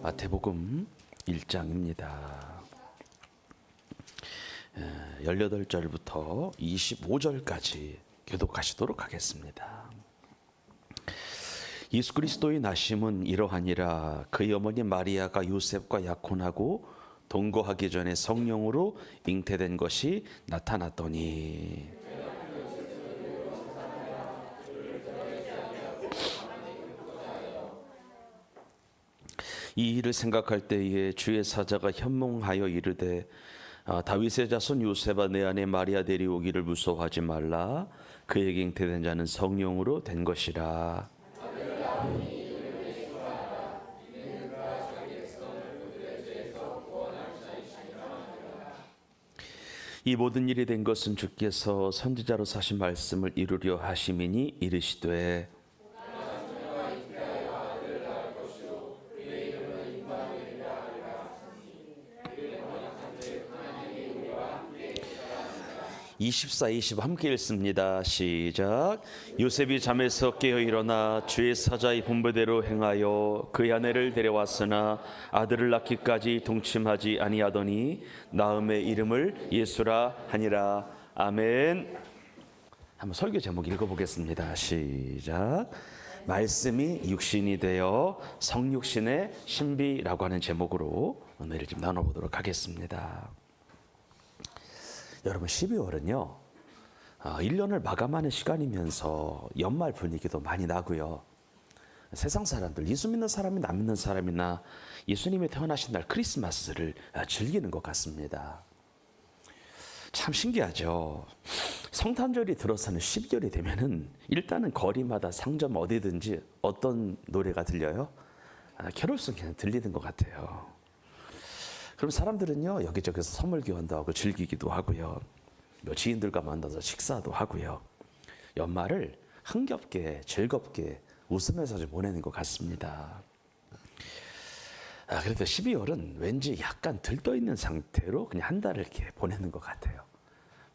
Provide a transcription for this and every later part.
마태복음 1장입니다. 18절부터 25절까지 교독하시도록 하겠습니다. 예수 그리스도의 나심은 이러하니라. 그의 어머니 마리아가 요셉과 약혼하고 동거하기 전에 성령으로 잉태된 것이 나타났더니 이 일을 생각할 때에 주의 사자가 현몽하여 이르되 다윗의 자손 요셉아 내 아내 마리아 데려오기를 무서워하지 말라. 그에게 잉태된 자는 성령으로 된 것이라. 이 모든 일이 된 것은 주께서 선지자로 사신 말씀을 이루려 하심이니 이르시되 24, 25 함께 읽습니다. 시작. 요셉이 잠에서 깨어 일어나 주의 사자의 분부대로 행하여 그의 아내를 데려왔으나 아들을 낳기까지 동침하지 아니하더니 나음의 이름을 예수라 하니라. 아멘. 한번 설교 제목 읽어보겠습니다. 시작. 말씀이 육신이 되어 성육신의 신비라고 하는 제목으로 오늘 좀 나눠보도록 하겠습니다. 여러분 12월은요 1년을 마감하는 시간이면서 연말 분위기도 많이 나고요. 세상 사람들, 예수 믿는 사람이나 안 믿는 사람이나 예수님이 태어나신 날 크리스마스를 즐기는 것 같습니다. 참 신기하죠. 성탄절이 들어서는 12월이 되면은 일단은 거리마다 상점 어디든지 어떤 노래가 들려요? 캐롤송 그냥 들리는 것 같아요. 그럼 사람들은요 여기저기서 선물 교환도 하고 즐기기도 하고요. 지인들과 만나서 식사도 하고요. 연말을 흥겹게 즐겁게 웃으면서 좀 보내는 것 같습니다. 그래도 12월은 왠지 약간 들떠있는 상태로 그냥 한 달을 이렇게 보내는 것 같아요.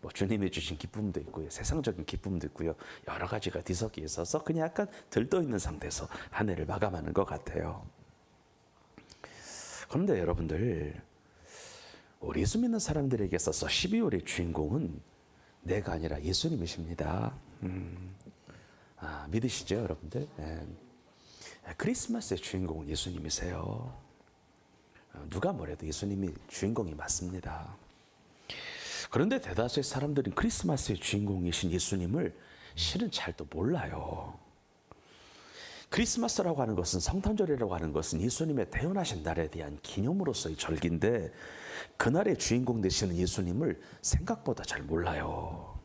뭐 주님이 주신 기쁨도 있고요. 세상적인 기쁨도 있고요. 여러 가지가 뒤섞여 있어서 그냥 약간 들떠있는 상태에서 한 해를 마감하는 것 같아요. 그런데 여러분들, 우리 예수 믿는 사람들에게 있어서 12월의 주인공은 내가 아니라 예수님이십니다. 믿으시죠 여러분들? 네. 크리스마스의 주인공은 예수님이세요. 누가 뭐래도 예수님이 주인공이 맞습니다. 그런데 대다수의 사람들은 크리스마스의 주인공이신 예수님을 실은 잘도 몰라요. 크리스마스라고 하는 것은, 성탄절이라고 하는 것은 예수님의 태어나신 날에 대한 기념으로서의 절기인데 그날의 주인공 되시는 예수님을 생각보다 잘 몰라요.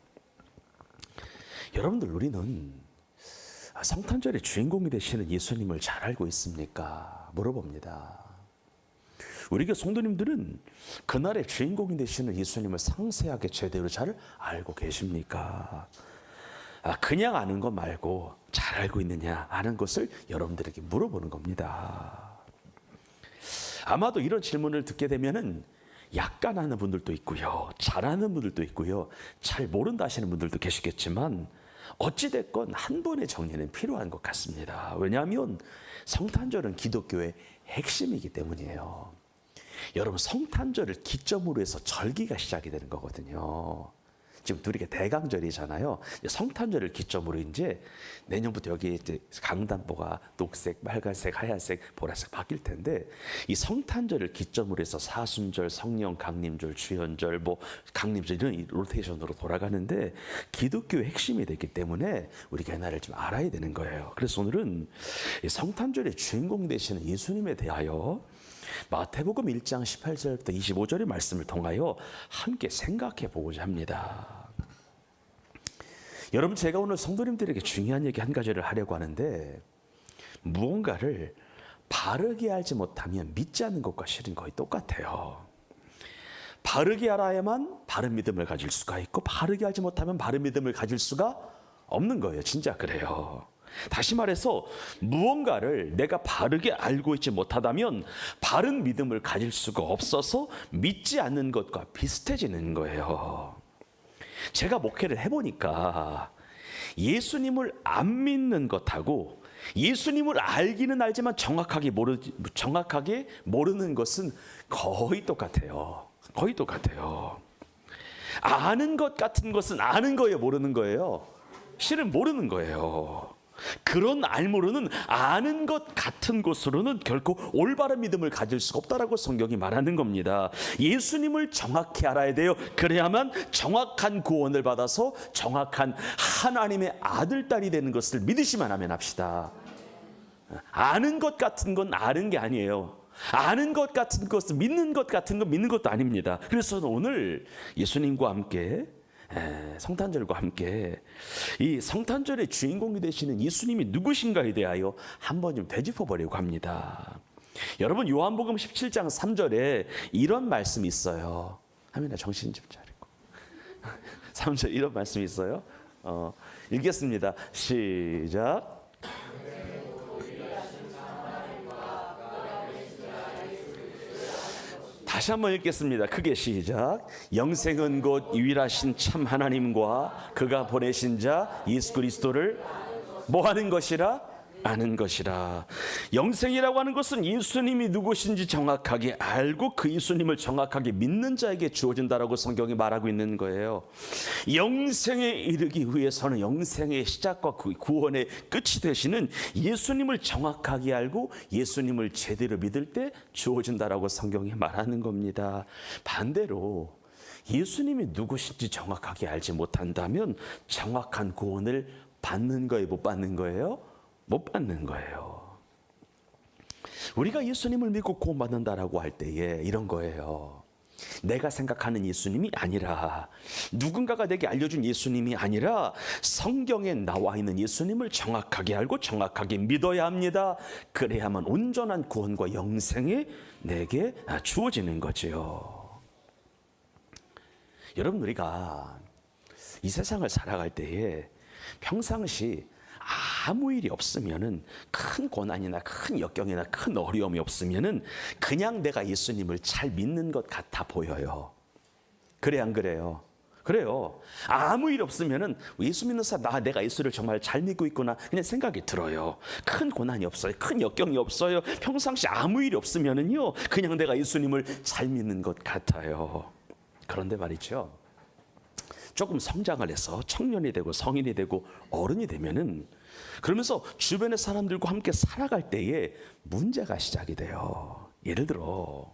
여러분들, 우리는 성탄절의 주인공이 되시는 예수님을 잘 알고 있습니까? 물어봅니다. 우리 교회 성도님들은 그날의 주인공이 되시는 예수님을 상세하게 제대로 잘 알고 계십니까? 그냥 아는 것 말고 잘 알고 있느냐 하는 것을 여러분들에게 물어보는 겁니다. 아마도 이런 질문을 듣게 되면은 약간 아는 분들도 있고요, 잘 아는 분들도 있고요, 잘 모른다 하시는 분들도 계시겠지만 어찌됐건 한 번의 정리는 필요한 것 같습니다. 왜냐하면 성탄절은 기독교의 핵심이기 때문이에요. 여러분, 성탄절을 기점으로 해서 절기가 시작이 되는 거거든요. 지금 우리가 대강절이잖아요. 성탄절을 기점으로 이제 내년부터 여기 이제 강단보가 녹색, 빨간색, 하얀색, 보라색 바뀔 텐데, 이 성탄절을 기점으로 해서 사순절, 성령 강림절, 주연절, 뭐 강림절 이런 로테이션으로 돌아가는데 기독교의 핵심이 되기 때문에 우리가 이 날을 좀 알아야 되는 거예요. 그래서 오늘은 성탄절의 주인공 되시는 예수님에 대하여 마태복음 1장 18절부터 25절의 말씀을 통하여 함께 생각해 보고자 합니다. 여러분, 제가 오늘 성도님들에게 중요한 얘기 한 가지를 하려고 하는데, 무언가를 바르게 알지 못하면 믿지 않는 것과 실은 거의 똑같아요. 바르게 알아야만 바른 믿음을 가질 수가 있고, 바르게 알지 못하면 바른 믿음을 가질 수가 없는 거예요. 진짜 그래요. 다시 말해서 무언가를 내가 바르게 알고 있지 못하다면 바른 믿음을 가질 수가 없어서 믿지 않는 것과 비슷해지는 거예요. 제가 목회를 해보니까 예수님을 안 믿는 것하고 예수님을 알기는 알지만 정확하게 모르는 것은 거의 똑같아요. 거의 똑같아요. 아는 것 같은 것은 아는 거예요, 모르는 거예요? 실은 모르는 거예요. 그런 알모르는 아는 것 같은 것으로는 결코 올바른 믿음을 가질 수가 없다라고 성경이 말하는 겁니다. 예수님을 정확히 알아야 돼요. 그래야만 정확한 구원을 받아서 정확한 하나님의 아들, 딸이 되는 것을 믿으시면 아멘 합시다. 아는 것 같은 건 아는 게 아니에요. 아는 것 같은 것은 믿는 것 같은 건 믿는 것도 아닙니다. 그래서 오늘 예수님과 함께 성탄절과 함께 이 성탄절의 주인공이 되시는 예수님이 누구신가에 대하여 한번 좀 되짚어보려고 합니다. 여러분, 요한복음 17장 3절에 이런 말씀이 있어요. 하면아 정신 좀 차리고 3절 이런 말씀이 있어요. 읽겠습니다. 시작. 다시 한번 읽겠습니다. 크게 시작. 영생은 곧 유일하신 참 하나님과 그가 보내신 자 예수 그리스도를 뭐 하는 것이라? 아는 것이라. 영생이라고 하는 것은 예수님이 누구신지 정확하게 알고 그 예수님을 정확하게 믿는 자에게 주어진다라고 성경이 말하고 있는 거예요. 영생에 이르기 위해서는 영생의 시작과 구원의 끝이 되시는 예수님을 정확하게 알고 예수님을 제대로 믿을 때 주어진다라고 성경이 말하는 겁니다. 반대로 예수님이 누구신지 정확하게 알지 못한다면 정확한 구원을 받는 거예요, 못 받는 거예요? 못 받는 거예요. 우리가 예수님을 믿고 구원받는다라고 할 때에 이런 거예요. 내가 생각하는 예수님이 아니라, 누군가가 내게 알려준 예수님이 아니라 성경에 나와 있는 예수님을 정확하게 알고 정확하게 믿어야 합니다. 그래야만 온전한 구원과 영생이 내게 주어지는 거지요. 여러분, 우리가 이 세상을 살아갈 때에 평상시 아무 일이 없으면은, 큰 고난이나 큰 역경이나 큰 어려움이 없으면은 그냥 내가 예수님을 잘 믿는 것 같아 보여요. 그래 안 그래요? 그래요. 아무 일 없으면은 예수 믿는 사람, 내가 예수를 정말 잘 믿고 있구나 그냥 생각이 들어요. 큰 고난이 없어요. 큰 역경이 없어요. 평상시 아무 일이 없으면은요 그냥 내가 예수님을 잘 믿는 것 같아요. 그런데 말이죠, 조금 성장을 해서 청년이 되고 성인이 되고 어른이 되면은, 그러면서 주변의 사람들과 함께 살아갈 때에 문제가 시작이 돼요. 예를 들어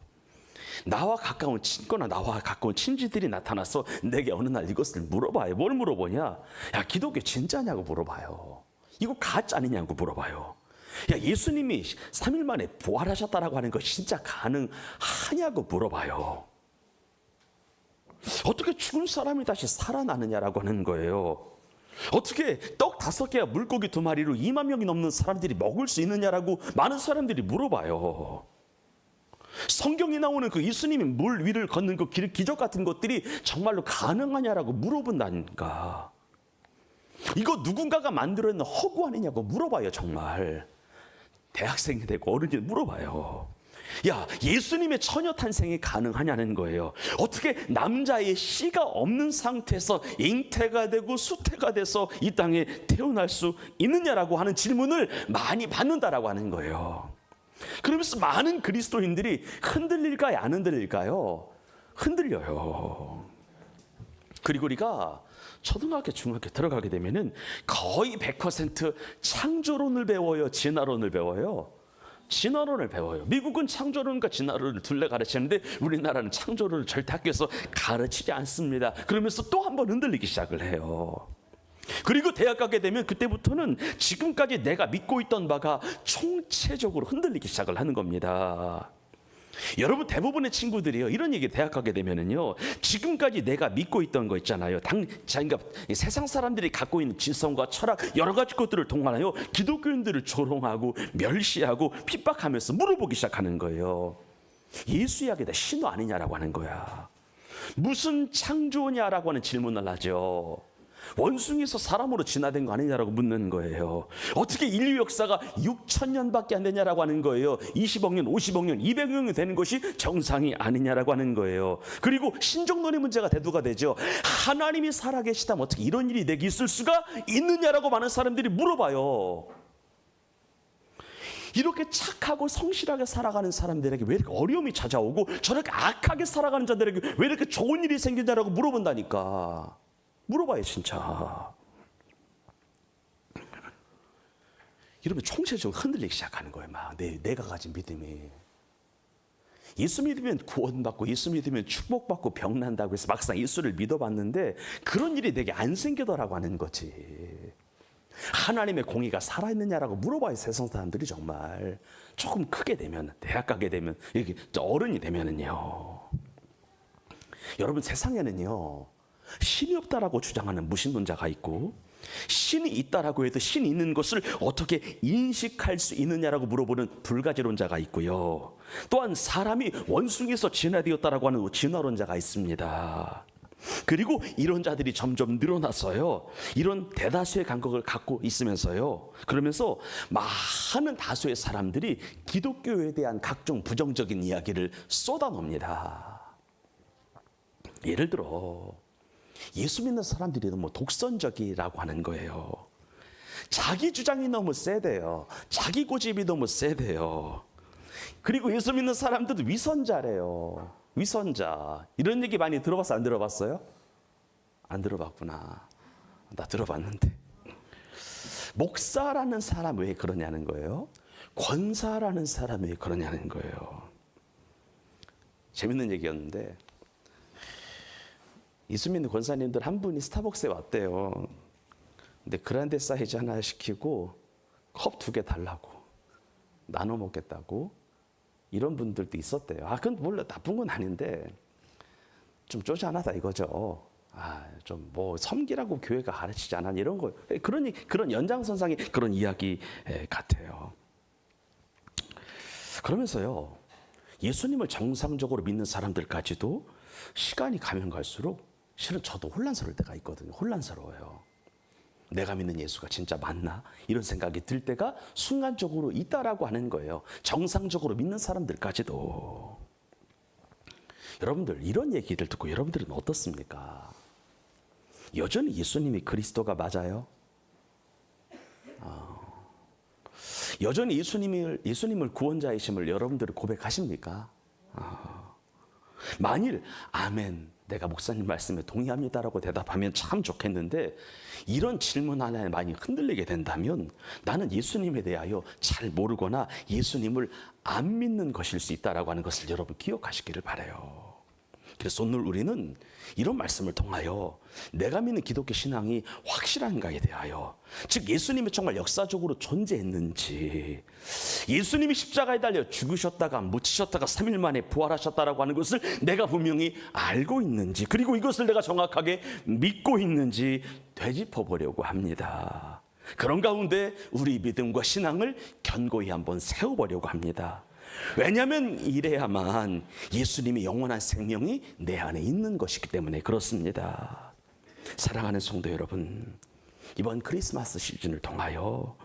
나와 가까운 친구나 나와 가까운 친지들이 나타나서 내게 어느 날 이것을 물어봐요. 뭘 물어보냐? 야, 기독교 진짜냐고 물어봐요. 이거 가짜 아니냐고 물어봐요. 야, 예수님이 3일 만에 부활하셨다라고 하는 거 진짜 가능하냐고 물어봐요. 어떻게 죽은 사람이 다시 살아나느냐라고 하는 거예요. 어떻게 떡 5개와 물고기 2마리로 2만 명이 넘는 사람들이 먹을 수 있느냐라고 많은 사람들이 물어봐요. 성경에 나오는 그 예수님이 물 위를 걷는 그 기적 같은 것들이 정말로 가능하냐라고 물어본다니까. 이거 누군가가 만들어낸 허구 아니냐고 물어봐요. 정말 대학생이 되고 어른이 물어봐요. 야, 예수님의 처녀 탄생이 가능하냐는 거예요. 어떻게 남자의 씨가 없는 상태에서 잉태가 되고 수태가 돼서 이 땅에 태어날 수 있느냐라고 하는 질문을 많이 받는다라고 하는 거예요. 그러면서 많은 그리스도인들이 흔들릴까요? 안 흔들릴까요? 흔들려요. 그리고 우리가 초등학교, 중학교 들어가게 되면은 거의 100% 창조론을 배워요? 진화론을 배워요? 진화론을 배워요. 미국은 창조론과 진화론을 둘레 가르치는데 우리나라는 창조론을 절대 학교에서 가르치지 않습니다. 그러면서 또 한 번 흔들리기 시작을 해요. 그리고 대학 가게 되면 그때부터는 지금까지 내가 믿고 있던 바가 총체적으로 흔들리기 시작을 하는 겁니다. 여러분, 대부분의 친구들이요 이런 얘기 대학 가게 되면은요, 지금까지 내가 믿고 있던 거 있잖아요. 그러니까 세상 사람들이 갖고 있는 지성과 철학 여러 가지 것들을 통하여 기독교인들을 조롱하고 멸시하고 핍박하면서 물어보기 시작하는 거예요. 예수 이야기다 신호 아니냐라고 하는 거야. 무슨 창조냐라고 하는 질문을 하죠. 원숭이에서 사람으로 진화된 거 아니냐라고 묻는 거예요. 어떻게 인류 역사가 6,000년밖에 안 되냐라고 하는 거예요. 20억 년, 50억 년, 200억 년이 되는 것이 정상이 아니냐라고 하는 거예요. 그리고 신종론의 문제가 대두가 되죠. 하나님이 살아계시다면 어떻게 이런 일이 내게 있을 수가 있느냐라고 많은 사람들이 물어봐요. 이렇게 착하고 성실하게 살아가는 사람들에게 왜 이렇게 어려움이 찾아오고 저렇게 악하게 살아가는 자들에게 왜 이렇게 좋은 일이 생긴다라고 물어본다니까. 물어봐요 진짜. 여러분 총체적으로 흔들리기 시작하는 거예요. 막 내가 가진 믿음이. 예수 믿으면 구원받고 예수 믿으면 축복받고 병난다고 해서 막상 예수를 믿어봤는데 그런 일이 내게 안 생기더라고 하는 거지. 하나님의 공의가 살아있느냐라고 물어봐요. 세상 사람들이 정말. 조금 크게 되면, 대학 가게 되면, 이렇게 어른이 되면은요. 여러분 세상에는요, 신이 없다라고 주장하는 무신론자가 있고, 신이 있다라고 해도 신이 있는 것을 어떻게 인식할 수 있느냐라고 물어보는 불가지론자가 있고요. 또한 사람이 원숭이에서 진화되었다라고 하는 진화론자가 있습니다. 그리고 이런 자들이 점점 늘어났어요. 이런 대다수의 감각을 갖고 있으면서요. 그러면서 많은 다수의 사람들이 기독교에 대한 각종 부정적인 이야기를 쏟아놉니다. 예를 들어 예수 믿는 사람들이 너무 독선적이라고 하는 거예요. 자기 주장이 너무 세대요. 자기 고집이 너무 세대요. 그리고 예수 믿는 사람들도 위선자래요. 위선자. 이런 얘기 많이 들어봤어? 안 들어봤어요? 안 들어봤구나. 나 들어봤는데. 목사라는 사람 왜 그러냐는 거예요. 권사라는 사람 왜 그러냐는 거예요. 재밌는 얘기였는데 예수 믿는 권사님들 한 분이 스타벅스에 왔대요. 근데 그란데 사이즈 하나 시키고 컵 2개 달라고 나눠 먹겠다고 이런 분들도 있었대요. 그건 몰라 나쁜 건 아닌데 좀 쪼잔하다 이거죠. 좀 뭐 섬기라고 교회가 가르치지 않아 이런 거 그런 연장선상의 그런 이야기 같아요. 그러면서요 예수님을 정상적으로 믿는 사람들까지도 시간이 가면 갈수록 실은 저도 혼란스러울 때가 있거든요. 혼란스러워요. 내가 믿는 예수가 진짜 맞나? 이런 생각이 들 때가 순간적으로 있다라고 하는 거예요. 정상적으로 믿는 사람들까지도. 여러분들 이런 얘기를 듣고 여러분들은 어떻습니까? 여전히 예수님이 그리스도가 맞아요? 여전히 예수님을 구원자이심을 여러분들은 고백하십니까? 만일 아멘 내가 목사님 말씀에 동의합니다라고 대답하면 참 좋겠는데 이런 질문 하나에 많이 흔들리게 된다면 나는 예수님에 대하여 잘 모르거나 예수님을 안 믿는 것일 수 있다라고 하는 것을 여러분 기억하시기를 바라요. 그래서 오늘 우리는 이런 말씀을 통하여 내가 믿는 기독교 신앙이 확실한가에 대하여 즉 예수님이 정말 역사적으로 존재했는지 예수님이 십자가에 달려 죽으셨다가 묻히셨다가 3일 만에 부활하셨다라고 하는 것을 내가 분명히 알고 있는지 그리고 이것을 내가 정확하게 믿고 있는지 되짚어보려고 합니다. 그런 가운데 우리 믿음과 신앙을 견고히 한번 세워보려고 합니다. 왜냐하면 이래야만 예수님의 영원한 생명이 내 안에 있는 것이기 때문에 그렇습니다. 사랑하는 성도 여러분, 이번 크리스마스 시즌을 통하여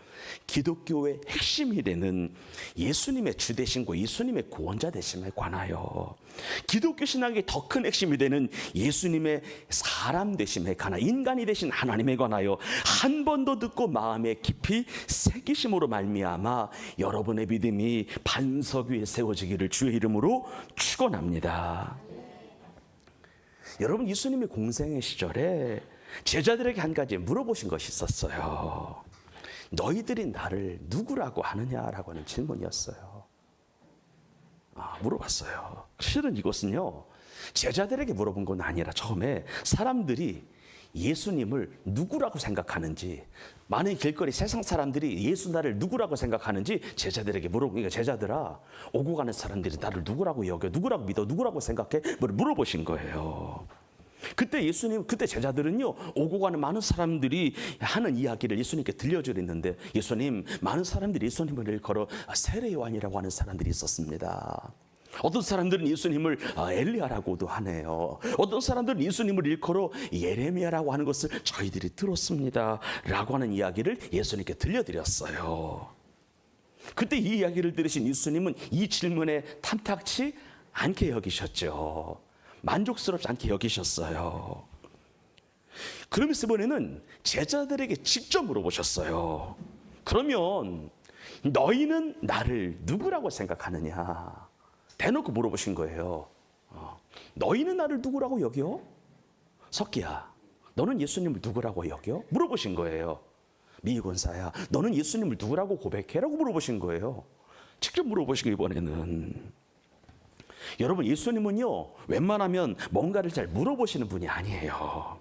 기독교의 핵심이 되는 예수님의 주 되심과 예수님의 구원자 되심에 관하여 기독교 신학의 더 큰 핵심이 되는 예수님의 사람 되심에 관하여 인간이 되신 하나님에 관하여 한 번 더 듣고 마음에 깊이 새기심으로 말미암아 여러분의 믿음이 반석 위에 세워지기를 주의 이름으로 축원합니다. 여러분 예수님의 공생의 시절에 제자들에게 한 가지 물어보신 것이 있었어요. 너희들이 나를 누구라고 하느냐라고 하는 질문이었어요. 물어봤어요. 실은 이것은요 제자들에게 물어본 건 아니라 처음에 사람들이 예수님을 누구라고 생각하는지 많은 길거리 세상 사람들이 예수 나를 누구라고 생각하는지 제자들에게 물어보니까 제자들아 오고 가는 사람들이 나를 누구라고 여겨 누구라고 믿어 누구라고 생각해 물어보신 거예요. 그때 제자들은요 오고 가는 많은 사람들이 하는 이야기를 예수님께 들려주었는데 예수님 많은 사람들이 예수님을 일컬어 세례 요한이라고 하는 사람들이 있었습니다. 어떤 사람들은 예수님을 엘리야라고도 하네요. 어떤 사람들은 예수님을 일컬어 예레미야라고 하는 것을 저희들이 들었습니다 라고 하는 이야기를 예수님께 들려드렸어요. 그때 이 이야기를 들으신 예수님은 이 질문에 탐탁치 않게 여기셨죠. 만족스럽지 않게 여기셨어요. 그러면서 이번에는 제자들에게 직접 물어보셨어요. 그러면 너희는 나를 누구라고 생각하느냐? 대놓고 물어보신 거예요. 너희는 나를 누구라고 여겨? 석기야, 너는 예수님을 누구라고 여겨? 물어보신 거예요. 미권사야, 너는 예수님을 누구라고 고백해? 라고 물어보신 거예요. 직접 물어보시고 이번에는. 여러분, 예수님은요, 웬만하면 뭔가를 잘 물어보시는 분이 아니에요.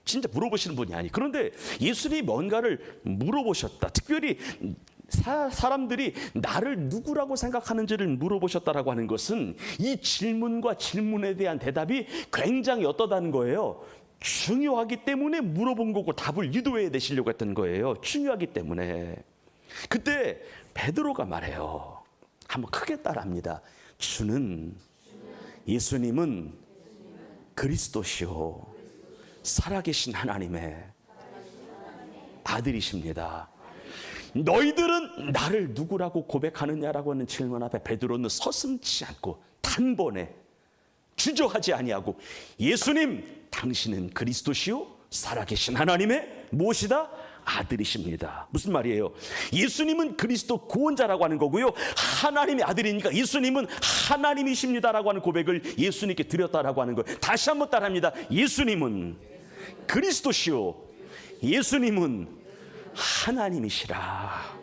진짜 물어보시는 분이 아니에요. 그런데 예수님이 뭔가를 물어보셨다. 특별히 사람들이 나를 누구라고 생각하는지를 물어보셨다라고 하는 것은 이 질문과 질문에 대한 대답이 굉장히 어떠다는 거예요. 중요하기 때문에 물어본 거고 답을 유도해야 되시려고 했던 거예요. 중요하기 때문에. 그때 베드로가 말해요. 한번 크게 따라합니다. 예수님은 그리스도시요 살아계신 하나님의 아들이십니다. 너희들은 나를 누구라고 고백하느냐라고 하는 질문 앞에 베드로는 서슴지 않고 단번에 주저하지 아니하고 예수님, 당신은 그리스도시요 살아계신 하나님의 무엇이다? 아들이십니다. 무슨 말이에요? 예수님은 그리스도 구원자라고 하는 거고요, 하나님의 아들이니까 예수님은 하나님이십니다라고 하는 고백을 예수님께 드렸다라고 하는 거예요. 다시 한번 따라합니다. 예수님은 그리스도시요 예수님은 하나님이시라.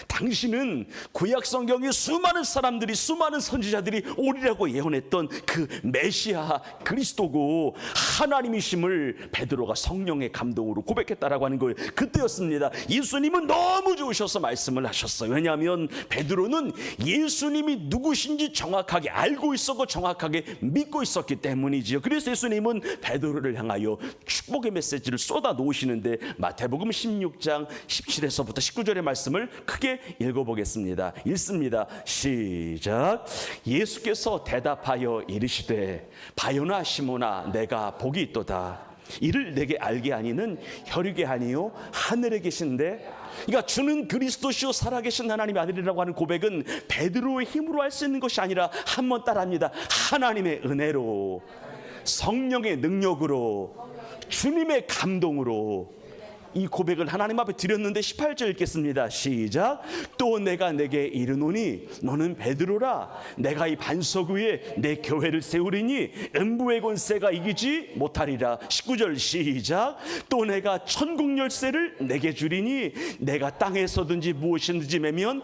당신은 구약 성경에 수많은 사람들이, 수많은 선지자들이 오리라고 예언했던 그 메시아 그리스도고 하나님이심을 베드로가 성령의 감동으로 고백했다라고 하는 거예요. 그때였습니다. 예수님은 너무 좋으셔서 말씀을 하셨어요. 왜냐하면 베드로는 예수님이 누구신지 정확하게 알고 있었고 정확하게 믿고 있었기 때문이지요. 그래서 예수님은 베드로를 향하여 축복의 메시지를 쏟아 놓으시는데 마태복음 16장 17에서부터 19절의 말씀을 크게 읽어보겠습니다. 읽습니다. 시작. 예수께서 대답하여 이르시되 바요나 시모나 내가 복이 있도다. 이를 내게 알게 하니는 혈육이 아니요 하늘에 계신데. 그러니까 주는 그리스도시요 살아계신 하나님의 아들이라고 하는 고백은 베드로의 힘으로 할 수 있는 것이 아니라 한번 따라합니다. 하나님의 은혜로, 성령의 능력으로, 주님의 감동으로 이 고백을 하나님 앞에 드렸는데 18절 읽겠습니다. 시작. 또 내가 내게 이르노니 너는 베드로라. 내가 이 반석 위에 내 교회를 세우리니 음부의 권세가 이기지 못하리라. 19절 시작. 또 내가 천국 열쇠를 내게 주리니 내가 땅에서든지 무엇이든지 매면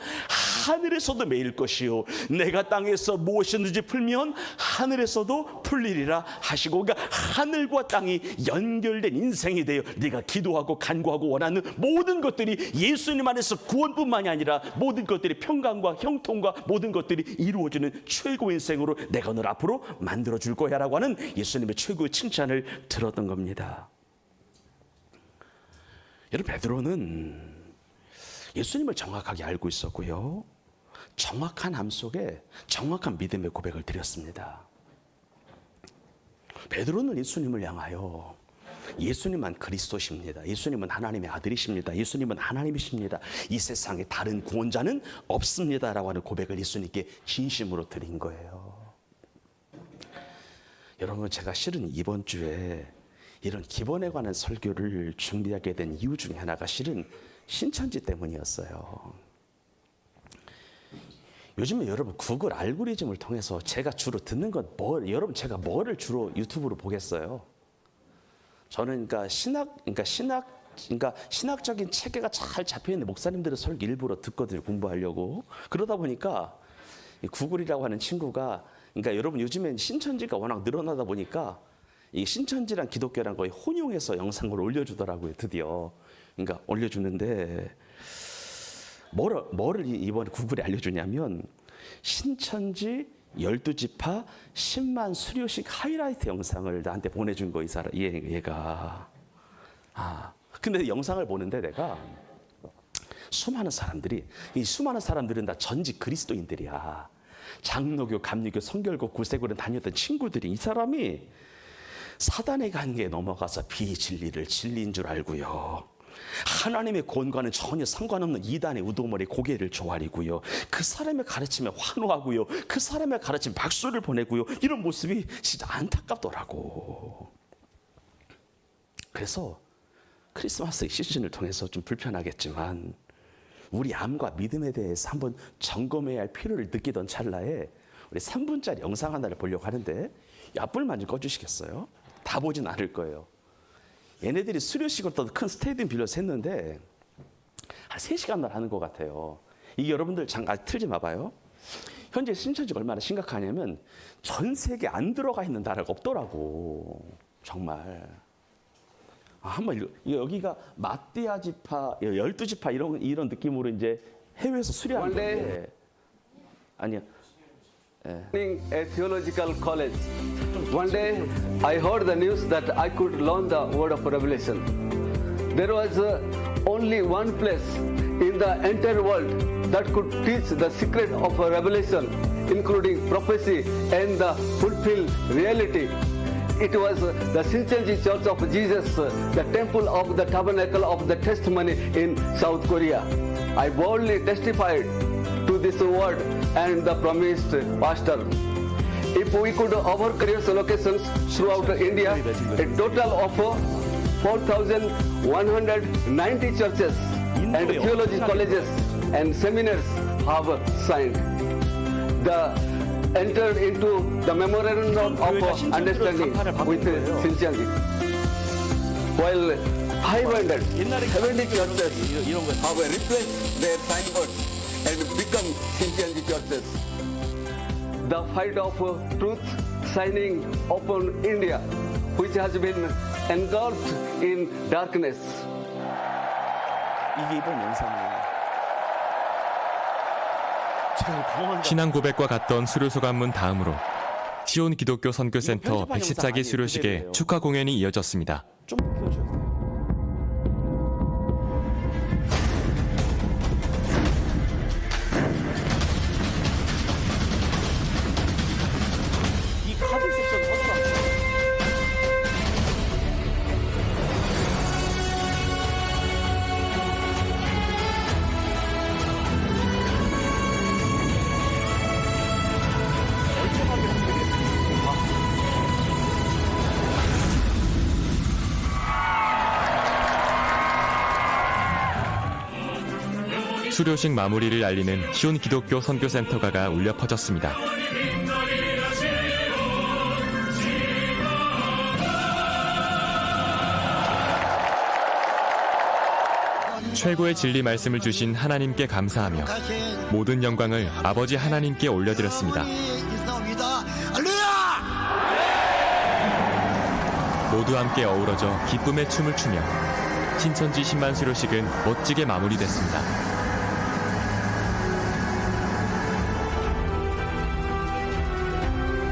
하늘에서도 매일 것이요 내가 땅에서 무엇이든지 풀면 하늘에서도 풀리리라 하시고, 그러니까 하늘과 땅이 연결된 인생이 되어 네가 기도하고 간구하고 원하는 모든 것들이 예수님 안에서 구원뿐만이 아니라 모든 것들이 평강과 형통과 모든 것들이 이루어지는 최고의 인생으로 내가 널 앞으로 만들어줄 거야 라고 하는 예수님의 최고의 칭찬을 들었던 겁니다. 여러분, 베드로는 예수님을 정확하게 알고 있었고요, 정확한 암 속에 정확한 믿음의 고백을 드렸습니다. 베드로는 예수님을 향하여 예수님만 그리스도십니다. 예수님은 하나님의 아들이십니다. 예수님은 하나님이십니다. 이 세상에 다른 구원자는 없습니다라고 하는 고백을 예수님께 진심으로 드린 거예요. 여러분, 제가 실은 이번 주에 이런 기본에 관한 설교를 준비하게 된 이유 중에 하나가 실은 신천지 때문이었어요. 요즘에 여러분 구글 알고리즘을 통해서 제가 주로 듣는 건 여러분 제가 뭐를 주로 유튜브로 보겠어요? 저는 신학적인 체계가 잘 잡혀 있는 목사님들의 설교 일부러 듣거든요, 공부하려고. 그러다 보니까 구글이라고 하는 친구가, 그러니까 여러분 요즘엔 신천지가 워낙 늘어나다 보니까 이 신천지랑 기독교랑 거의 혼용해서 영상을 올려주더라고요, 드디어. 그러니까 올려주는데 뭐를 이번에 구글에 알려주냐면 신천지 12지파 10만 수료식 하이라이트 영상을 나한테 보내준 거, 얘가. 근데 영상을 보는데 내가 수많은 사람들은 다 전직 그리스도인들이야. 장로교, 감리교, 성결교, 구세교를 다녔던 친구들이, 이 사람이 사단의 관계에 넘어가서 비진리를 진리인 줄 알고요, 하나님의 구원과는 전혀 상관없는 이단의 우두머리 고개를 조아리고요, 그 사람의 가르침에 환호하고요, 그 사람의 가르침에 박수를 보내고요, 이런 모습이 진짜 안타깝더라고. 그래서 크리스마스 시즌을 통해서 좀 불편하겠지만 우리 암과 믿음에 대해서 한번 점검해야 할 필요를 느끼던 찰나에 우리 3분짜리 영상 하나를 보려고 하는데 앞불만 좀 꺼주시겠어요? 다 보진 않을 거예요. 얘네들이 수료식으로 더 큰 스테디움 빌려서 했는데 한 3시간 하는 것 같아요. 이게 여러분들 틀지 마봐요. 현재 신천지가 얼마나 심각하냐면 전 세계 안 들어가 있는 나라가 없더라고. 정말. 한번 여기가 마띠아 지파, 12지파 이런 느낌으로 이제 해외에서 수료하는 건데 아니요. A theological college. One day I heard the news that I could learn the word of revelation. There was only one place in the entire world that could teach the secret of revelation, including prophecy and the fulfilled reality. It was the Shincheonji Church of Jesus, the temple of the tabernacle of the testimony in South Korea. I boldly testified to this word and the promised pastor. If we could offer career locations throughout India, a total of 4,190 churches and theology colleges and seminars have signed. Entered into the memorandum of understanding with Shincheonji. While 570 churches have replaced their signboards and become Shincheonji churches. The fight of truth shining upon India, which has been engulfed in darkness. 이게 이번 영상이에요. 신앙 고백과 같던 수료소감문 다음으로 시온 기독교 선교센터 114기 수료식의 축하 공연이 이어졌습니다. 좀 키워줘야 돼요. 이 카드 섹션 허술한 수료식 마무리를 알리는 시온 기독교 선교센터가가 울려 퍼졌습니다. 최고의 진리 말씀을 주신 하나님께 감사하며 모든 영광을 아버지 하나님께 올려드렸습니다. 모두 함께 어우러져 기쁨의 춤을 추며 신천지 10만 수료식은 멋지게 마무리됐습니다.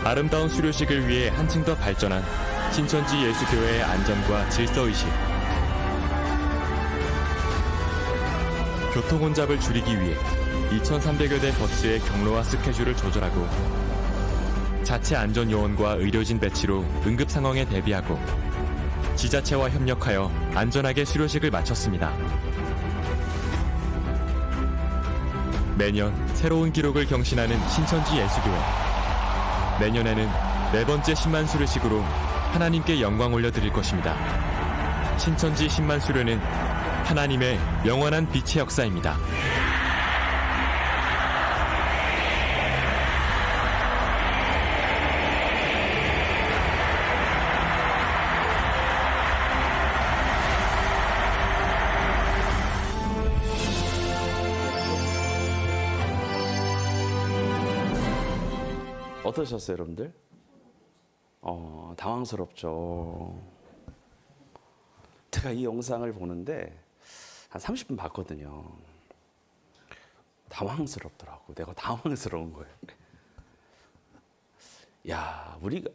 아름다운 수료식을 위해 한층 더 발전한 신천지 예수교회의 안전과 질서의식, 교통 혼잡을 줄이기 위해 2,300여 대 버스의 경로와 스케줄을 조절하고 자체 안전요원과 의료진 배치로 응급 상황에 대비하고 지자체와 협력하여 안전하게 수료식을 마쳤습니다. 매년 새로운 기록을 경신하는 신천지 예수교회. 내년에는 4번째 10만 수료식으로 하나님께 영광 올려드릴 것입니다. 신천지 10만 수료는 하나님의 영원한 빛의 역사입니다. 어떠셨어요, 여러분들? 당황스럽죠. 제가 이 영상을 보는데 한 30분 봤거든요. 당황스럽더라고. 내가 당황스러운 거예요. 야, 우리가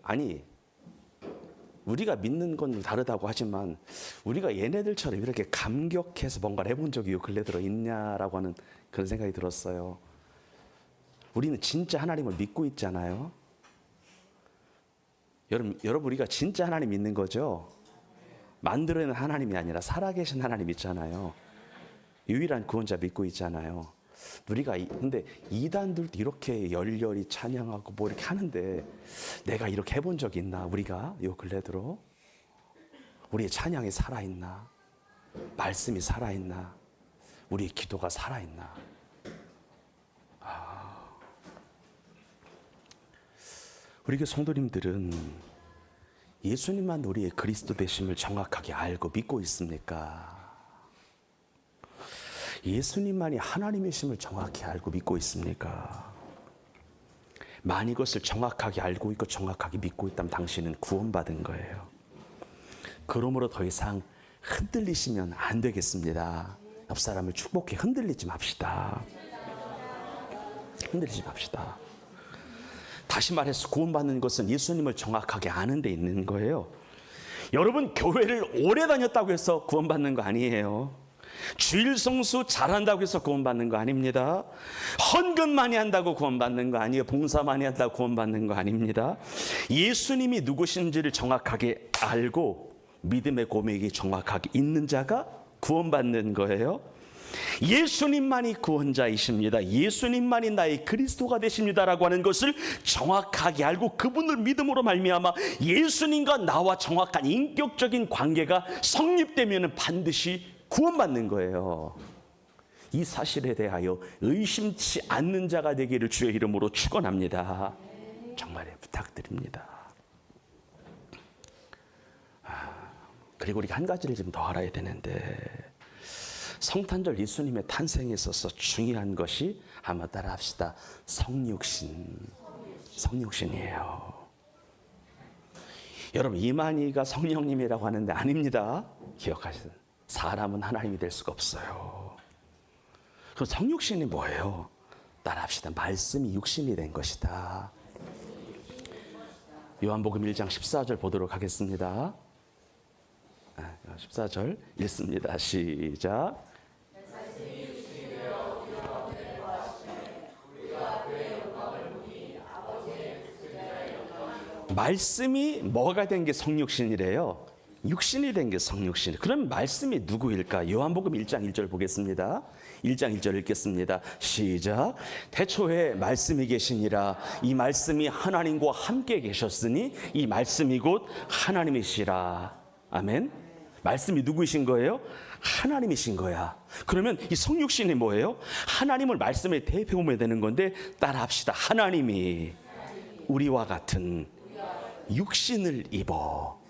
믿는 건 다르다고 하지만 우리가 얘네들처럼 이렇게 감격해서 뭔가를 해본 적이 요 근래 들어 있냐라고 하는 그런 생각이 들었어요. 우리는 진짜 하나님을 믿고 있잖아요. 여러분 우리가 진짜 하나님 믿는 거죠. 만들어낸 하나님이 아니라 살아계신 하나님 있잖아요. 유일한 구원자 믿고 있잖아요. 우리가 근데 이단들도 이렇게 열렬히 찬양하고 뭐 이렇게 하는데 내가 이렇게 해본 적이 있나? 우리가 요 근래 들어 우리의 찬양이 살아있나? 말씀이 살아있나? 우리의 기도가 살아있나? 우리 그 성도님들은 예수님만 우리의 그리스도 되심을 정확하게 알고 믿고 있습니까? 예수님만이 하나님이심을 정확히 알고 믿고 있습니까? 만 이것을 정확하게 알고 있고 정확하게 믿고 있다면 당신은 구원받은 거예요. 그러므로 더 이상 흔들리시면 안 되겠습니다. 옆 사람을 축복해 흔들리지 맙시다. 흔들리지 맙시다. 다시 말해서 구원받는 것은 예수님을 정확하게 아는 데 있는 거예요. 여러분, 교회를 오래 다녔다고 해서 구원받는 거 아니에요. 주일 성수 잘한다고 해서 구원받는 거 아닙니다. 헌금 많이 한다고 구원받는 거 아니에요. 봉사 많이 한다고 구원받는 거 아닙니다. 예수님이 누구신지를 정확하게 알고 믿음의 고백이 정확하게 있는 자가 구원받는 거예요. 예수님만이 구원자이십니다. 예수님만이 나의 그리스도가 되십니다라고 하는 것을 정확하게 알고 그분을 믿음으로 말미암아 예수님과 나와 정확한 인격적인 관계가 성립되면 반드시 구원받는 거예요. 이 사실에 대하여 의심치 않는 자가 되기를 주의 이름으로 축원합니다. 정말 부탁드립니다. 그리고 우리가 한 가지를 좀 더 알아야 되는데, 성탄절 예수님의 탄생에 있어서 중요한 것이, 한번 따라합시다. 성육신이에요. 여러분, 이만희가 성령님이라고 하는데 아닙니다. 기억하세요. 사람은 하나님이 될 수가 없어요. 그럼 성육신이 뭐예요? 따라합시다. 말씀이 육신이 된 것이다. 요한복음 1장 14절 보도록 하겠습니다. 14절 읽습니다. 시작. 말씀이 뭐가 된 게 성육신이래요? 육신이 된 게 성육신. 그럼 말씀이 누구일까? 요한복음 1장 1절 보겠습니다. 1장 1절 읽겠습니다. 시작. 태초에 말씀이 계시니라. 이 말씀이 하나님과 함께 계셨으니 이 말씀이 곧 하나님이시라. 아멘. 말씀이 누구이신 거예요? 하나님이신 거야. 그러면 이 성육신이 뭐예요? 하나님을 말씀에 대표하면 되는 건데, 따라합시다. 하나님이 우리와 같은 육신을 입어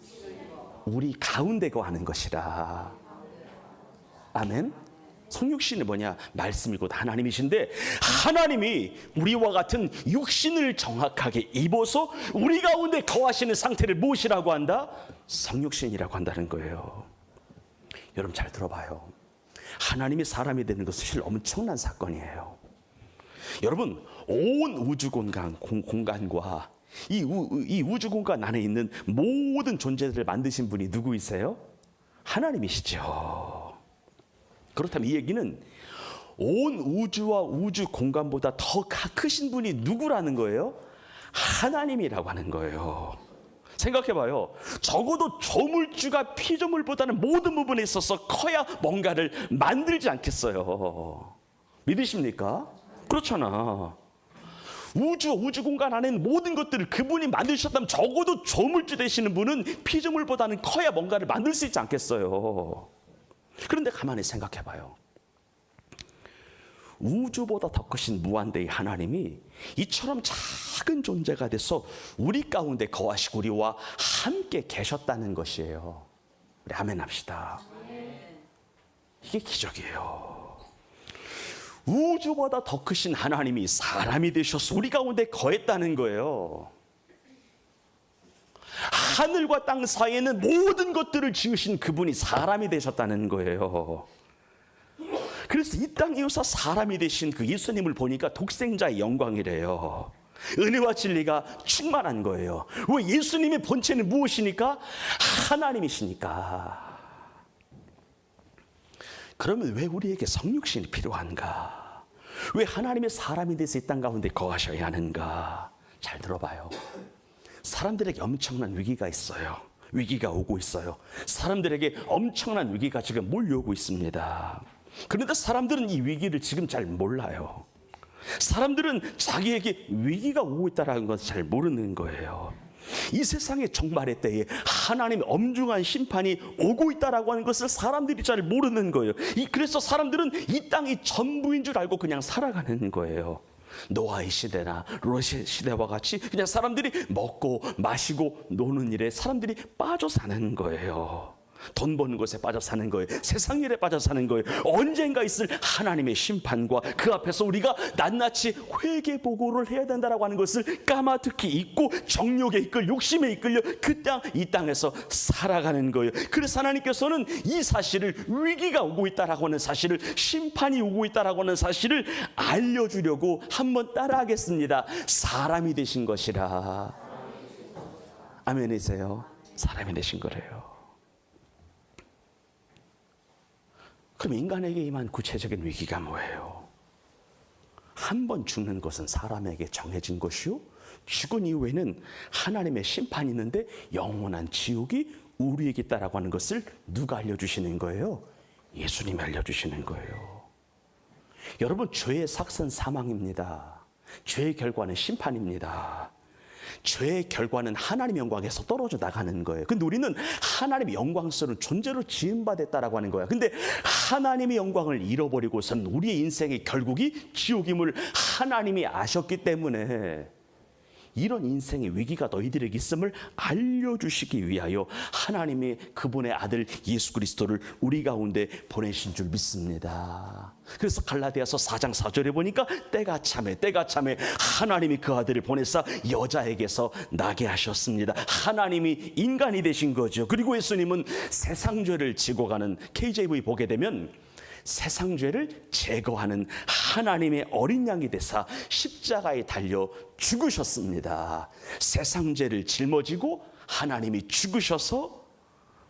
우리 가운데 거하는 것이라. 아멘. 성육신이 뭐냐? 말씀이 곧 하나님이신데, 하나님이 우리와 같은 육신을 정확하게 입어서 우리 가운데 거하시는 상태를 무엇이라고 한다? 성육신이라고 한다는 거예요. 여러분 잘 들어봐요. 하나님이 사람이 되는 것은 사실 엄청난 사건이에요. 여러분, 온 우주 공간과 이 우주 공간 안에 있는 모든 존재들을 만드신 분이 누구이세요? 하나님이시죠. 그렇다면 이 얘기는 온 우주와 우주 공간보다 더 크신 분이 누구라는 거예요? 하나님이라고 하는 거예요. 생각해봐요. 적어도 조물주가 피조물보다는 모든 부분에 있어서 커야 뭔가를 만들지 않겠어요. 믿으십니까? 그렇잖아. 우주 공간 안에 있는 모든 것들을 그분이 만드셨다면 적어도 조물주 되시는 분은 피조물보다는 커야 뭔가를 만들 수 있지 않겠어요. 그런데 가만히 생각해봐요. 우주보다 더 크신 무한대의 하나님이 이처럼 작은 존재가 돼서 우리 가운데 거하시고 우리와 함께 계셨다는 것이에요. 우리 아멘 합시다. 이게 기적이에요. 우주보다 더 크신 하나님이 사람이 되셔서 우리 가운데 거했다는 거예요. 하늘과 땅 사이에는 모든 것들을 지으신 그분이 사람이 되셨다는 거예요. 그래서 이 땅에 오셔서 사람이 되신 그 예수님을 보니까 독생자의 영광이래요. 은혜와 진리가 충만한 거예요. 왜? 예수님의 본체는 무엇이니까? 하나님이시니까. 그러면 왜 우리에게 성육신이 필요한가? 왜 하나님의 사람이 돼서 이 땅 가운데 거하셔야 하는가? 잘 들어봐요. 사람들에게 엄청난 위기가 있어요. 위기가 오고 있어요. 사람들에게 엄청난 위기가 지금 몰려오고 있습니다. 그런데 사람들은 이 위기를 지금 잘 몰라요. 사람들은 자기에게 위기가 오고 있다는 것을 잘 모르는 거예요. 이 세상의 종말의 때에 하나님의 엄중한 심판이 오고 있다라고 하는 것을 사람들이 잘 모르는 거예요. 그래서 사람들은 이 땅이 전부인 줄 알고 그냥 살아가는 거예요. 노아의 시대나 롯의 시대와 같이 그냥 사람들이 먹고 마시고 노는 일에 사람들이 빠져 사는 거예요. 돈 버는 것에 빠져 사는 거예요. 세상 일에 빠져 사는 거예요. 언젠가 있을 하나님의 심판과 그 앞에서 우리가 낱낱이 회개 보고를 해야 된다라고 하는 것을 까마득히 잊고 정욕에 이끌 욕심에 이끌려 이 땅에서 살아가는 거예요. 그래서 하나님께서는 이 사실을, 위기가 오고 있다라고 하는 사실을, 심판이 오고 있다라고 하는 사실을 알려주려고 한번 따라하겠습니다. 사람이 되신 것이라. 아멘이세요? 사람이 되신 거래요. 그럼 인간에게 임한 구체적인 위기가 뭐예요? 한 번 죽는 것은 사람에게 정해진 것이요, 죽은 이후에는 하나님의 심판이 있는데 영원한 지옥이 우리에게 있다라고 하는 것을 누가 알려주시는 거예요? 예수님이 알려주시는 거예요. 여러분, 죄의 삭은 사망입니다. 죄의 결과는 심판입니다. 죄의 결과는 하나님의 영광에서 떨어져 나가는 거예요. 근데 우리는 하나님의 영광스러운 존재로 지음받았다라고 하는 거야. 근데 하나님의 영광을 잃어버리고서는 우리의 인생의 결국이 지옥임을 하나님이 아셨기 때문에 이런 인생의 위기가 너희들에게 있음을 알려주시기 위하여 하나님이 그분의 아들 예수 그리스도를 우리 가운데 보내신 줄 믿습니다. 그래서 갈라디아서 4장 4절에 보니까 때가 참에 하나님이 그 아들을 보내사 여자에게서 나게 하셨습니다. 하나님이 인간이 되신 거죠. 그리고 예수님은 세상 죄를 지고 가는, KJV 보게 되면 세상 죄를 제거하는 하나님의 어린 양이 되사 십자가에 달려 죽으셨습니다. 세상 죄를 짊어지고 하나님이 죽으셔서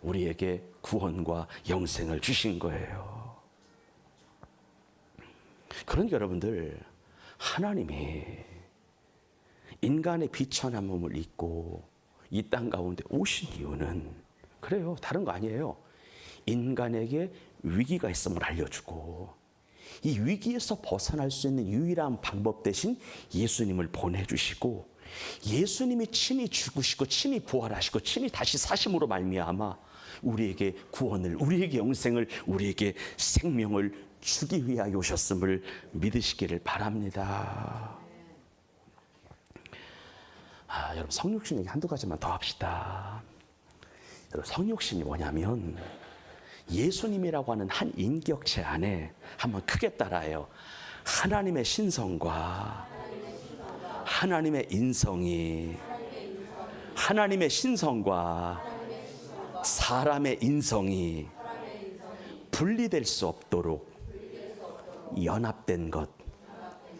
우리에게 구원과 영생을 주신 거예요. 그러니까 여러분들, 하나님이 인간의 비천한 몸을 입고 이 땅 가운데 오신 이유는, 그래요, 다른 거 아니에요. 인간에게 위기가 있음을 알려주고 이 위기에서 벗어날 수 있는 유일한 방법 대신 예수님을 보내주시고, 예수님이 친히 죽으시고 친히 부활하시고 친히 다시 사심으로 말미암아 우리에게 구원을, 우리에게 영생을, 우리에게 생명을 주기 위하여 오셨음을 믿으시기를 바랍니다. 여러분, 성육신 얘기 한두 가지만 더 합시다. 여러분, 성육신이 뭐냐면 예수님이라고 하는 한 인격체 안에, 한번 크게 따라해요, 하나님의 신성과 하나님의 인성이, 하나님의 신성과 사람의 인성이 분리될 수 없도록 연합된 것,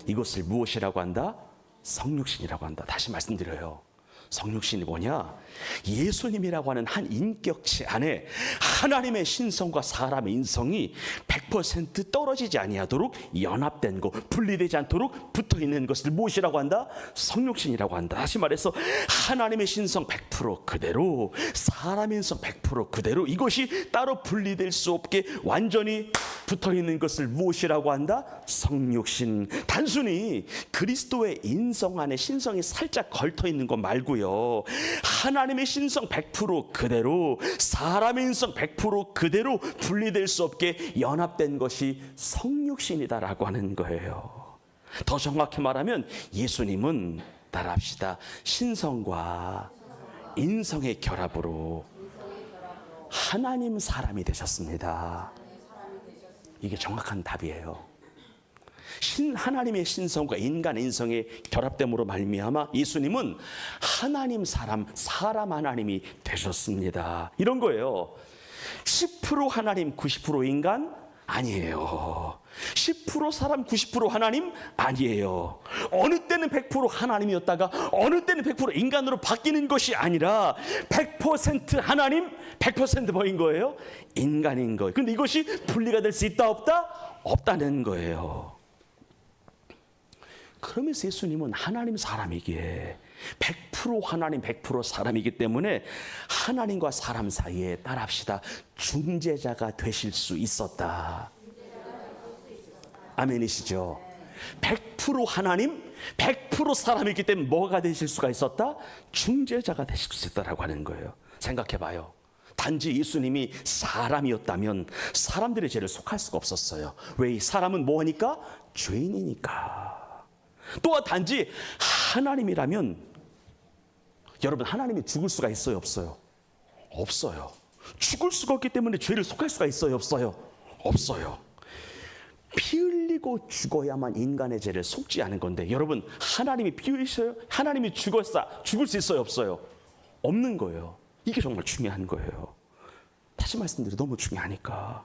이것을 무엇이라고 한다? 성육신이라고 한다. 다시 말씀드려요. 성육신이 뭐냐? 예수님이라고 하는 한 인격체 안에 하나님의 신성과 사람의 인성이 100% 떨어지지 아니하도록 연합된 것, 분리되지 않도록 붙어있는 것을 무엇이라고 한다? 성육신이라고 한다. 다시 말해서 하나님의 신성 100% 그대로, 사람의 인성 100% 그대로, 이것이 따로 분리될 수 없게 완전히 붙어있는 것을 무엇이라고 한다? 성육신. 단순히 그리스도의 인성 안에 신성이 살짝 걸터있는 것 말고요, 하나님의 신성 100% 그대로, 사람의 인성 100% 그대로 분리될 수 없게 연합된 것이 성육신이다라고 하는 거예요. 더 정확히 말하면 예수님은, 따라합시다, 신성과 인성의 결합으로 하나님 사람이 되셨습니다. 이게 정확한 답이에요. 하나님의 신성과 인간의 인성의 결합됨으로 말미암아 예수님은 하나님 사람 하나님이 되셨습니다. 이런 거예요. 10% 하나님 90% 인간 아니에요. 10% 사람 90% 하나님 아니에요. 어느 때는 100% 하나님이었다가 어느 때는 100% 인간으로 바뀌는 것이 아니라 100% 하나님 100% 뭐인 거예요? 인간인 거예요. 근데 이것이 분리가 될 수 있다 없다? 없다는 거예요. 그러면서 예수님은 하나님 사람이기에 100% 하나님 100% 사람이기 때문에 하나님과 사람 사이에, 따라합시다, 중재자가 되실 수 있었다. 아멘이시죠? 100% 하나님, 100% 사람이기 때문에 뭐가 되실 수가 있었다? 중재자가 되실 수 있다라고 하는 거예요. 생각해봐요. 단지 예수님이 사람이었다면 사람들의 죄를 속할 수가 없었어요. 왜? 사람은 뭐하니까? 죄인이니까. 또한 단지 하나님이라면, 여러분, 하나님이 죽을 수가 있어요, 없어요? 없어요. 죽을 수가 없기 때문에 죄를 속할 수가 있어요, 없어요? 없어요. 피 흘리고 죽어야만 인간의 죄를 속지 않은 건데, 여러분, 하나님이 피 흘리셔요? 하나님이 죽을 수 있어요, 없어요? 없는 거예요. 이게 정말 중요한 거예요. 다시 말씀드려, 너무 중요하니까.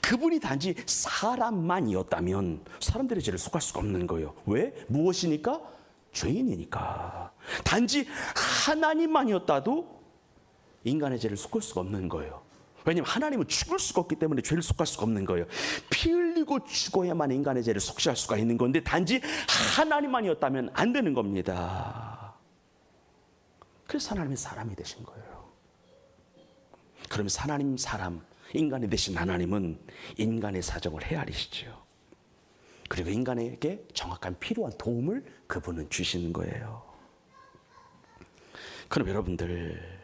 그분이 단지 사람만이었다면 사람들의 죄를 속할 수가 없는 거예요. 왜? 무엇이니까? 죄인이니까. 단지 하나님만이었다도 인간의 죄를 속을 수가 없는 거예요. 왜냐하면 하나님은 죽을 수가 없기 때문에 죄를 속할 수가 없는 거예요. 피 흘리고 죽어야만 인간의 죄를 속죄할 수가 있는 건데, 단지 하나님만이었다면 안 되는 겁니다. 그래서 하나님이 사람이 되신 거예요. 그러면서 하나님 사람, 인간이 되신 하나님은 인간의 사정을 헤아리시죠. 그리고 인간에게 정확한 필요한 도움을 그분은 주시는 거예요. 그럼 여러분들,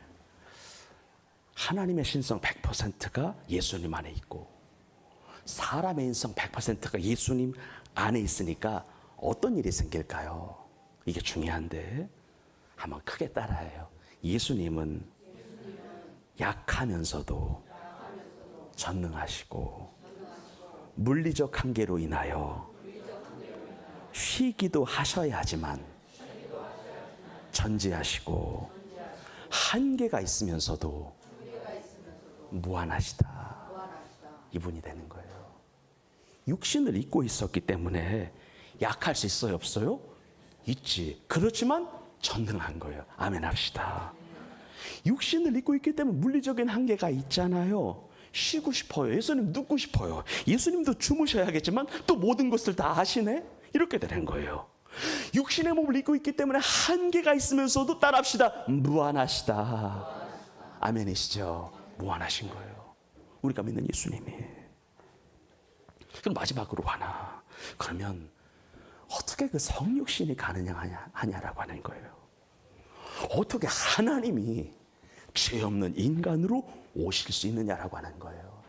하나님의 신성 100%가 예수님 안에 있고 사람의 인성 100%가 예수님 안에 있으니까 어떤 일이 생길까요? 이게 중요한데 한번 크게 따라해요. 예수님은 약하면서도 전능하시고 물리적 한계로 인하여 쉬기도 하셔야 하지만 전지하시고 한계가 있으면서도 무한하시다. 이분이 되는 거예요. 육신을 입고 있었기 때문에 약할 수 있어요, 없어요? 있지. 그렇지만 전능한 거예요. 아멘 합시다. 육신을 입고 있기 때문에 물리적인 한계가 있잖아요. 쉬고 싶어요. 예수님 눕고 싶어요. 예수님도 주무셔야겠지만 또 모든 것을 다 하시네? 이렇게 되는 거예요. 육신의 몸을 입고 있기 때문에 한계가 있으면서도 따라합시다. 무한하시다. 아멘이시죠? 무한하신 거예요. 우리가 믿는 예수님이. 그럼 마지막으로 하나. 그러면 어떻게 그 성육신이 가능하냐라고 하는 거예요. 어떻게 하나님이 죄 없는 인간으로 오실 수 있느냐라고 하는 거예요.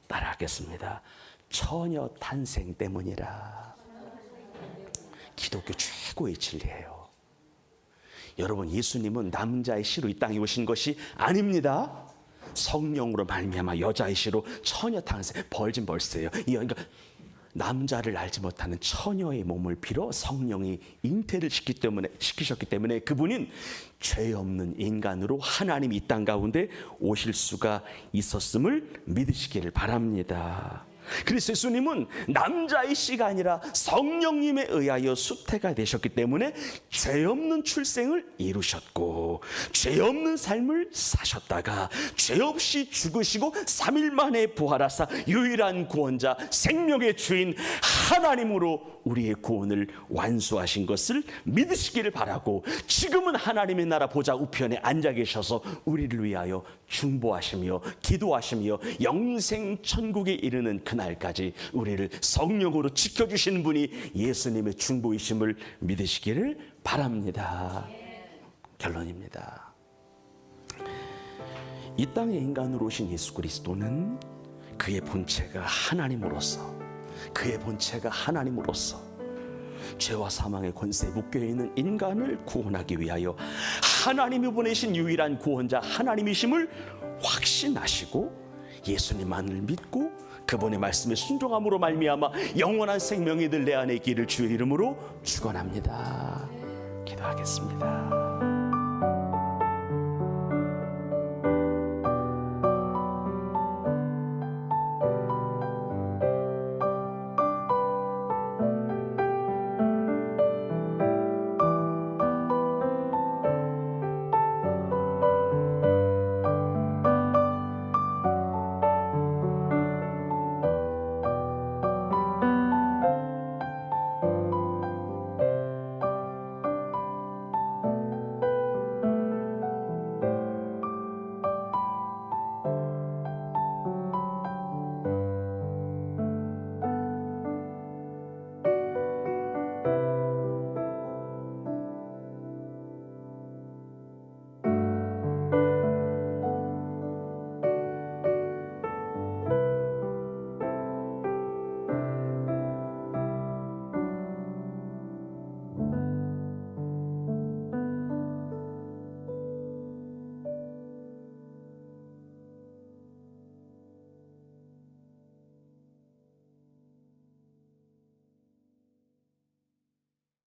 따라하겠습니다. 처녀 탄생 때문이라. 기독교 최고의 진리예요. 여러분, 예수님은 남자의 씨로 이 땅에 오신 것이 아닙니다. 성령으로 말미암아 여자의 씨로 처녀 탄생, 벌진 벌스예요. 그러니까 남자를 알지 못하는 처녀의 몸을 빌어 성령이 잉태를 시키셨기 때문에 그분은 죄 없는 인간으로 하나님이 이 땅 가운데 오실 수가 있었음을 믿으시기를 바랍니다. 그래서 예수님은 남자의 씨가 아니라 성령님에 의하여 수태가 되셨기 때문에 죄 없는 출생을 이루셨고 죄 없는 삶을 사셨다가 죄 없이 죽으시고 3일 만에 부활하사 유일한 구원자, 생명의 주인 하나님으로 우리의 구원을 완수하신 것을 믿으시기를 바라고, 지금은 하나님의 나라 보좌 우편에 앉아 계셔서 우리를 위하여 중보하시며 기도하시며 영생 천국에 이르는 그날까지 우리를 성령으로 지켜주시는 분이 예수님의 중보이심을 믿으시기를 바랍니다. 결론입니다. 이 땅에 인간으로 오신 예수 그리스도는 그의 본체가 하나님으로서 죄와 사망의 권세에 묶여있는 인간을 구원하기 위하여 하나님이 보내신 유일한 구원자 하나님이심을 확신하시고 예수님만을 믿고 그분의 말씀에 순종함으로 말미암아 영원한 생명이 늘 내 안에 있기를 주의 이름으로 축원합니다. 기도하겠습니다.